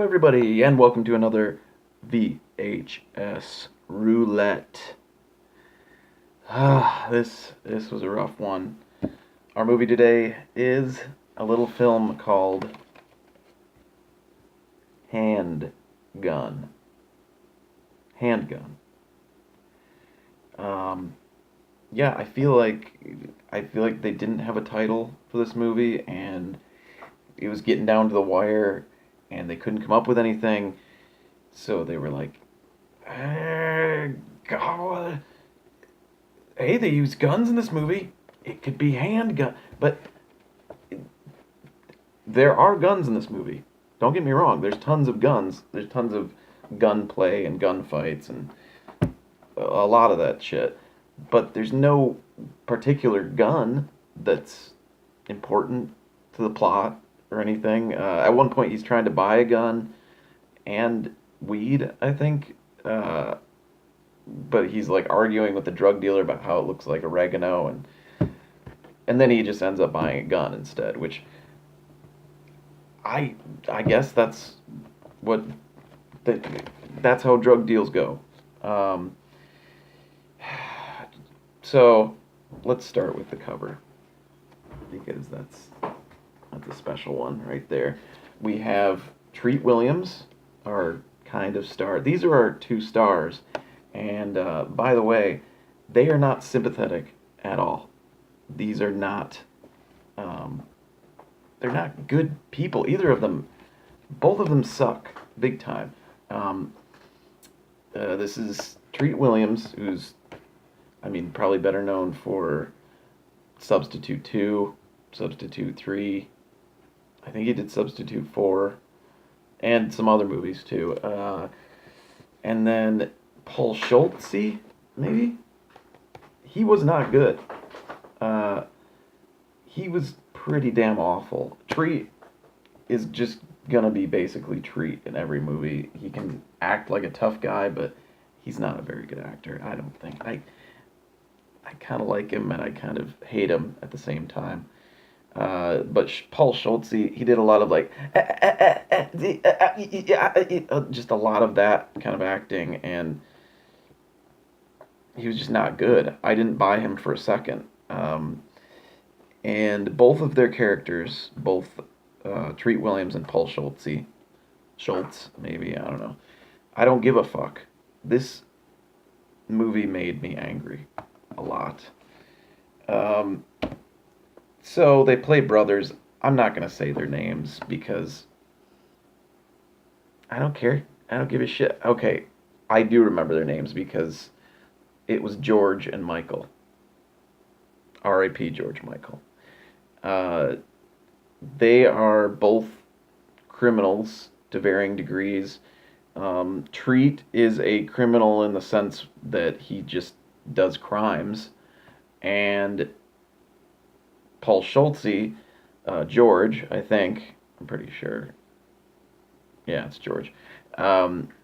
everybody, and welcome to another VHS Roulette. This was a rough one. Our movie today is a little film called Handgun. Handgun. Yeah, I feel like they didn't have a title for this movie, and it was getting down to the wire, and they couldn't come up with anything. So they were like, God, hey, they use guns in this movie. It could be handgun. But there are guns in this movie. Don't get me wrong. There's tons of guns. There's tons of gunplay and gunfights and a lot of that shit. But there's no particular gun that's important to the plot or anything. At one point, he's trying to buy a gun and weed, I think. But he's like arguing with the drug dealer about how it looks like oregano, and then he just ends up buying a gun instead, which I guess what that's how drug deals go. Um, so let's start with the cover because that's a special one right there. We have Treat Williams, our kind of star. These are our two stars. And by the way, they are not sympathetic at all. These are not, they're not good people. Either of them, both of them suck big time. This is Treat Williams, who's, probably better known for Substitute 2, Substitute 3. I think he did Substitute 4, and some other movies too. And then Paul Schultze, maybe? He was not good. He was pretty damn awful. Treat is just gonna be basically Treat in every movie. He can act like a tough guy, but he's not a very good actor, I don't think. I kind of like him, and I kind of hate him at the same time. But Paul Schultze, he did a lot of like, just a lot of that kind of acting, and he was just not good. I didn't buy him for a second. And both of their characters, both Treat Williams and Paul Schultz, maybe, I don't know. I don't give a fuck. This movie made me angry a lot. So they play brothers. I'm not going to say their names because I don't care. I don't give a shit. Okay, I do remember their names because it was George and Michael. R.I.P. George Michael. They are both criminals to varying degrees. Treat is a criminal in the sense that he just does crimes. And Paul Schultze, George, I think, I'm pretty sure. Yeah, it's George.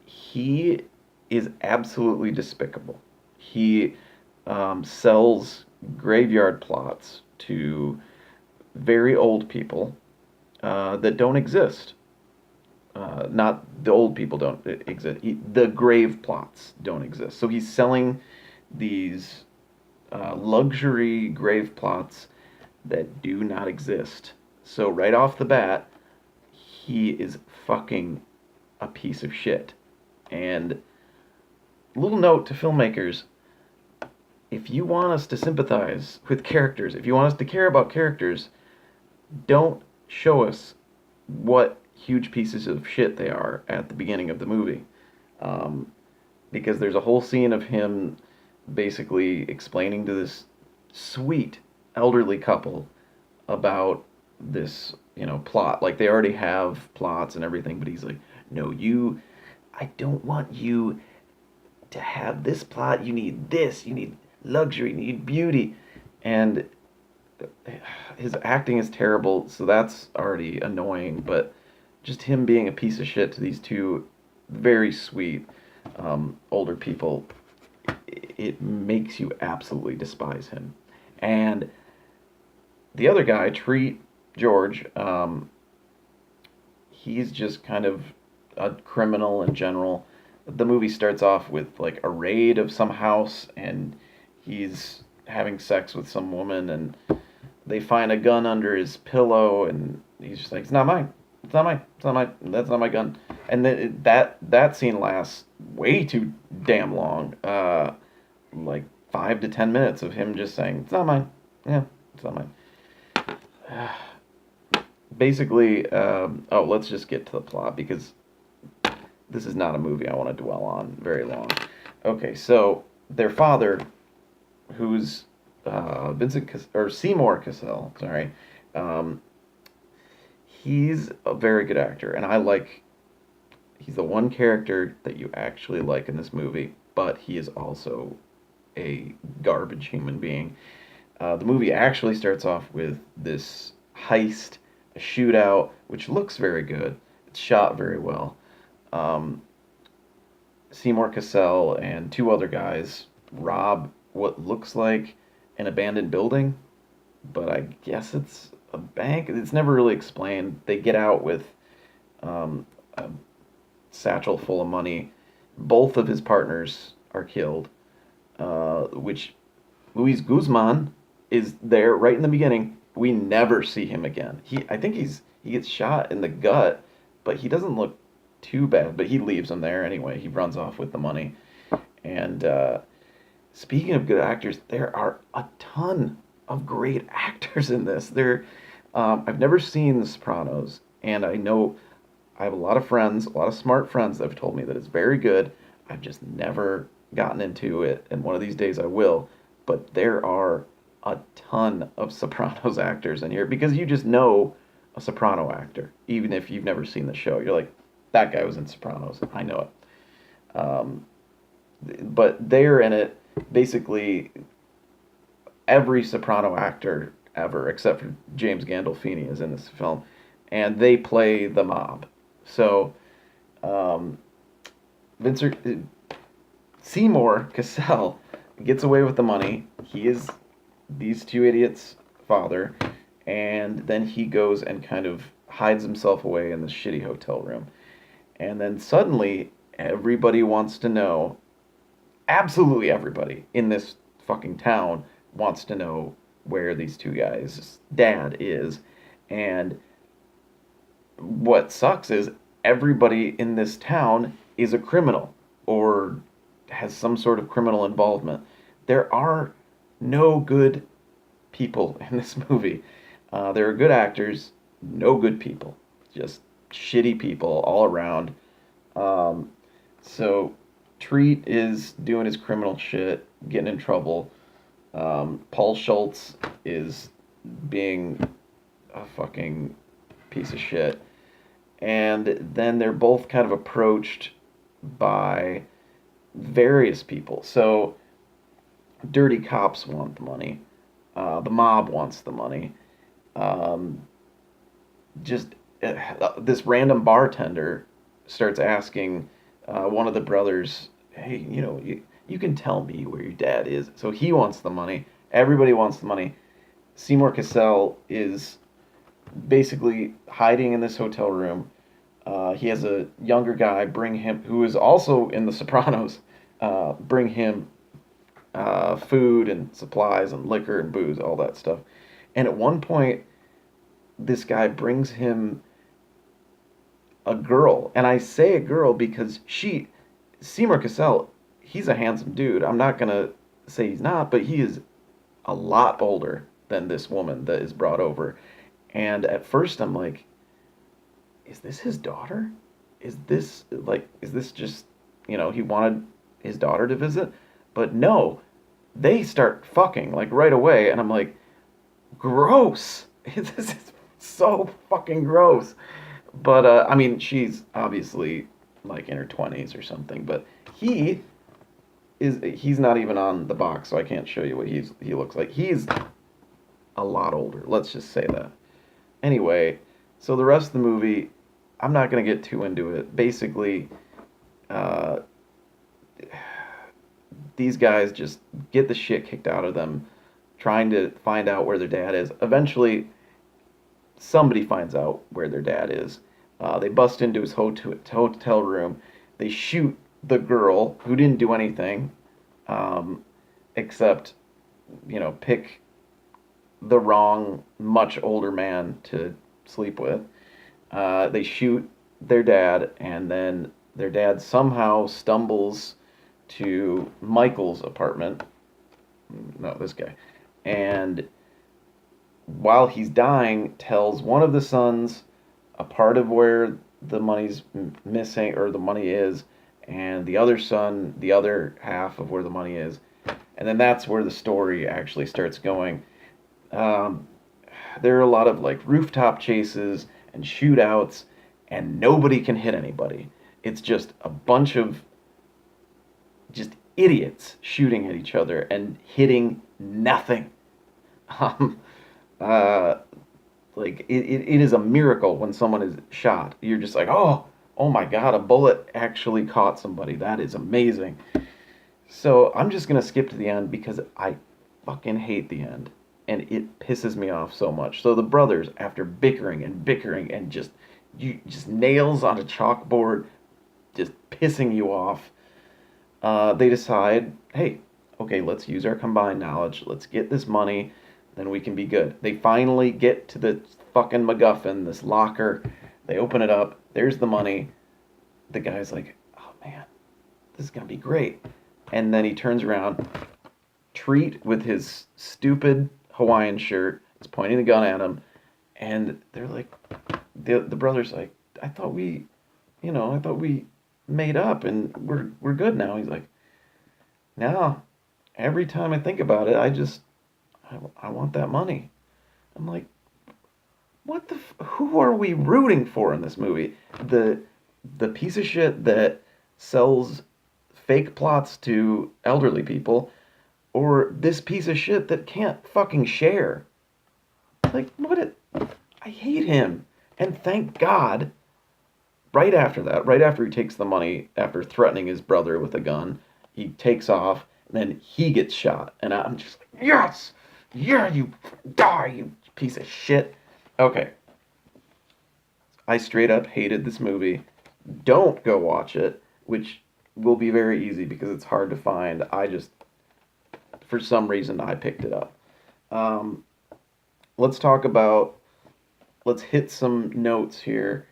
He is absolutely despicable. He sells graveyard plots to very old people that don't exist. Not the old people don't exist. The grave plots don't exist. So he's selling these luxury grave plots that do not exist. So right off the bat, he is fucking a piece of shit. And little note to filmmakers, if you want us to sympathize with characters, if you want us to care about characters, don't show us what huge pieces of shit they are at the beginning of the movie. Because there's a whole scene of him basically explaining to this sweet elderly couple about this, plot. Like, they already have plots and everything, but he's like, no, I don't want you to have this plot. You need this. You need luxury. You need beauty. And his acting is terrible, so that's already annoying, but just him being a piece of shit to these two very sweet older people, it makes you absolutely despise him. And the other guy, Treat George, he's just kind of a criminal in general. The movie starts off with like a raid of some house, and he's having sex with some woman, and they find a gun under his pillow, and he's just like, "It's not mine. It's not mine. It's not mine. That's not my gun." And then that scene lasts way too damn long. Like 5 to 10 minutes of him just saying, "It's not mine. Yeah, it's not mine." Basically, let's just get to the plot because this is not a movie I want to dwell on very long. Okay, so their father, who's Seymour Cassell, sorry, he's a very good actor, and he's the one character that you actually like in this movie, but he is also a garbage human being. The movie actually starts off with this heist, a shootout, which looks very good. It's shot very well. Seymour Cassell and two other guys rob what looks like an abandoned building, but I guess it's a bank. It's never really explained. They get out with a satchel full of money. Both of his partners are killed, which Luis Guzman is there right in the beginning. We never see him again. I think he gets shot in the gut, but he doesn't look too bad. But he leaves him there anyway. He runs off with the money. And speaking of good actors, there are a ton of great actors in this. I've never seen The Sopranos, and I know I have a lot of friends, a lot of smart friends that have told me that it's very good. I've just never gotten into it, and one of these days I will. But there are a ton of Sopranos actors in here because you just know a Soprano actor, even if you've never seen the show. You're like, that guy was in Sopranos. I know it. But they're in it. Basically, every Soprano actor ever, except for James Gandolfini, is in this film, and they play the mob. So, Seymour Cassell gets away with the money. He is these two idiots' father, and then he goes and kind of hides himself away in this shitty hotel room. And then suddenly, everybody wants to know, absolutely everybody in this fucking town wants to know where these two guys' dad is. And what sucks is everybody in this town is a criminal or has some sort of criminal involvement. There are no good people in this movie. There are good actors, no good people. Just shitty people all around. So Treat is doing his criminal shit, getting in trouble. Paul Schultz is being a fucking piece of shit. And then they're both kind of approached by various people. So dirty cops want the money. The mob wants the money. This random bartender starts asking one of the brothers, "Hey, you can tell me where your dad is." So he wants the money. Everybody wants the money. Seymour Cassell is basically hiding in this hotel room. He has a younger guy bring him, who is also in The Sopranos, bring him food and supplies and liquor and booze, all that stuff. And at one point, this guy brings him a girl. And I say a girl because Seymour Cassell, he's a handsome dude. I'm not going to say he's not, but he is a lot older than this woman that is brought over. And at first I'm like, is this his daughter? Is this just, he wanted his daughter to visit? But no, they start fucking like right away. And I'm like, gross. This is so fucking gross. But, she's obviously like in her 20s or something, but he's not even on the box, so I can't show you what he looks like. He's a lot older. Let's just say that. Anyway, so the rest of the movie, I'm not going to get too into it. Basically, these guys just get the shit kicked out of them, trying to find out where their dad is. Eventually, somebody finds out where their dad is. They bust into his hotel room. They shoot the girl who didn't do anything, um, except pick the wrong, much older man to sleep with. They shoot their dad, and then their dad somehow stumbles to Michael's apartment. No, this guy. And while he's dying, tells one of the sons a part of where the money's missing, or the money is, and the other son the other half of where the money is. And then that's where the story actually starts going. Um, there are a lot of like rooftop chases and shootouts, and nobody can hit anybody. It's just a bunch of just idiots shooting at each other and hitting nothing. Um, uh, it is a miracle when someone is shot. You're just like, oh my God, a bullet actually caught somebody. That is amazing. So I'm just gonna skip to the end because I fucking hate the end, and it pisses me off so much. So the brothers, after bickering and just nails on a chalkboard, just pissing you off, they decide, hey, okay, let's use our combined knowledge. Let's get this money, then we can be good. They finally get to the fucking MacGuffin, this locker. They open it up. There's the money. The guy's like, oh man, this is gonna be great. And then he turns around. Treat, with his stupid Hawaiian shirt, is pointing the gun at him, and they're like, the brother's like, I thought we made up and we're good now. He's like, no, every time I think about it, I want that money. I'm like, who are we rooting for in this movie? The piece of shit that sells fake plots to elderly people, or this piece of shit that can't fucking share? Like, I hate him. And thank God, right after that, right after he takes the money, after threatening his brother with a gun, he takes off, and then he gets shot. And I'm just like, yes! Yeah, you die, you piece of shit. Okay. I straight up hated this movie. Don't go watch it, which will be very easy because it's hard to find. For some reason, I picked it up. Um, let's talk about, let's hit some notes here.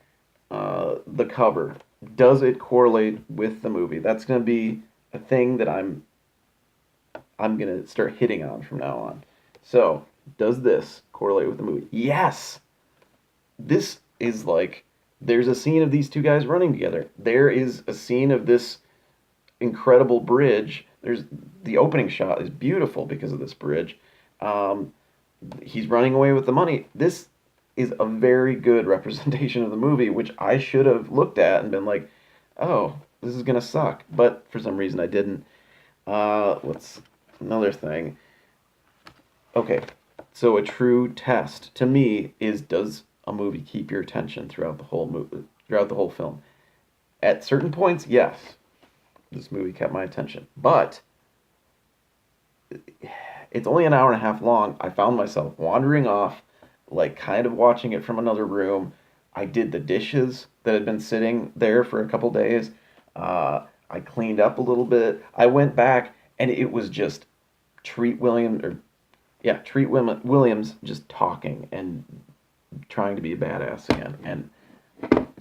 The cover. Does it correlate with the movie? That's going to be a thing that I'm going to start hitting on from now on. So, does this correlate with the movie? Yes! This is like, there's a scene of these two guys running together. There is a scene of this incredible bridge. The opening shot is beautiful because of this bridge. He's running away with the money. This is a very good representation of the movie, which I should have looked at and been like, oh, this is gonna suck. But for some reason I didn't. What's another thing? Okay, so a true test to me is, does a movie keep your attention throughout the whole film? At certain points, yes, this movie kept my attention, but it's only an hour and a half long. I found myself wandering off, like kind of watching it from another room. I did the dishes that had been sitting there for a couple days. I cleaned up a little bit. I went back, and it was just Treat Williams just talking and trying to be a badass again, and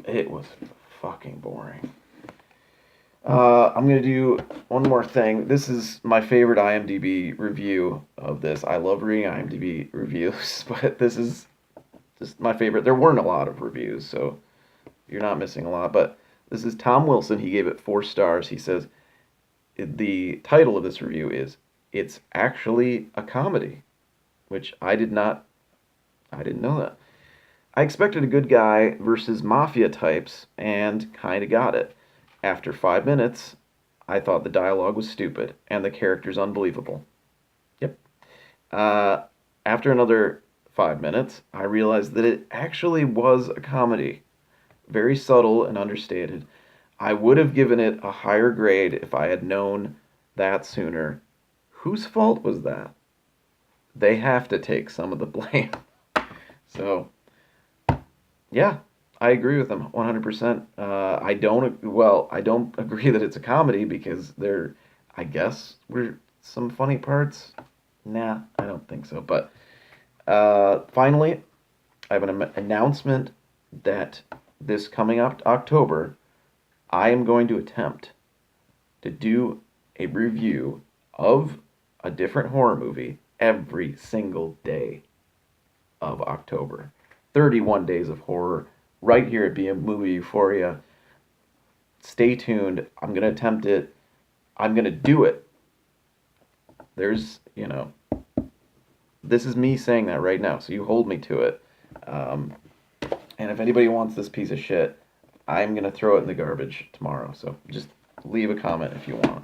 it was fucking boring. I'm gonna do one more thing. This is my favorite IMDb review of this. I love reading IMDb reviews, but this is just my favorite. There weren't a lot of reviews, so you're not missing a lot. But this is Tom Wilson. He gave it 4 stars. He says the title of this review is "It's Actually a Comedy," which I didn't know that. I expected a good guy versus mafia types, and kinda got it. After 5 minutes, I thought the dialogue was stupid and the characters unbelievable. Yep. After another 5 minutes, I realized that it actually was a comedy. Very subtle and understated. I would have given it a higher grade if I had known that sooner. Whose fault was that? They have to take some of the blame. So, yeah, I agree with him 100%. I don't agree that it's a comedy because I guess, were some funny parts. Nah, I don't think so. But finally, I have an announcement that this coming October, I am going to attempt to do a review of a different horror movie every single day of October. 31 days of horror right here at BM Movie Euphoria. Stay tuned. I'm going to attempt it. I'm going to do it. There's, this is me saying that right now, so you hold me to it. And if anybody wants this piece of shit, I'm going to throw it in the garbage tomorrow. So just leave a comment if you want.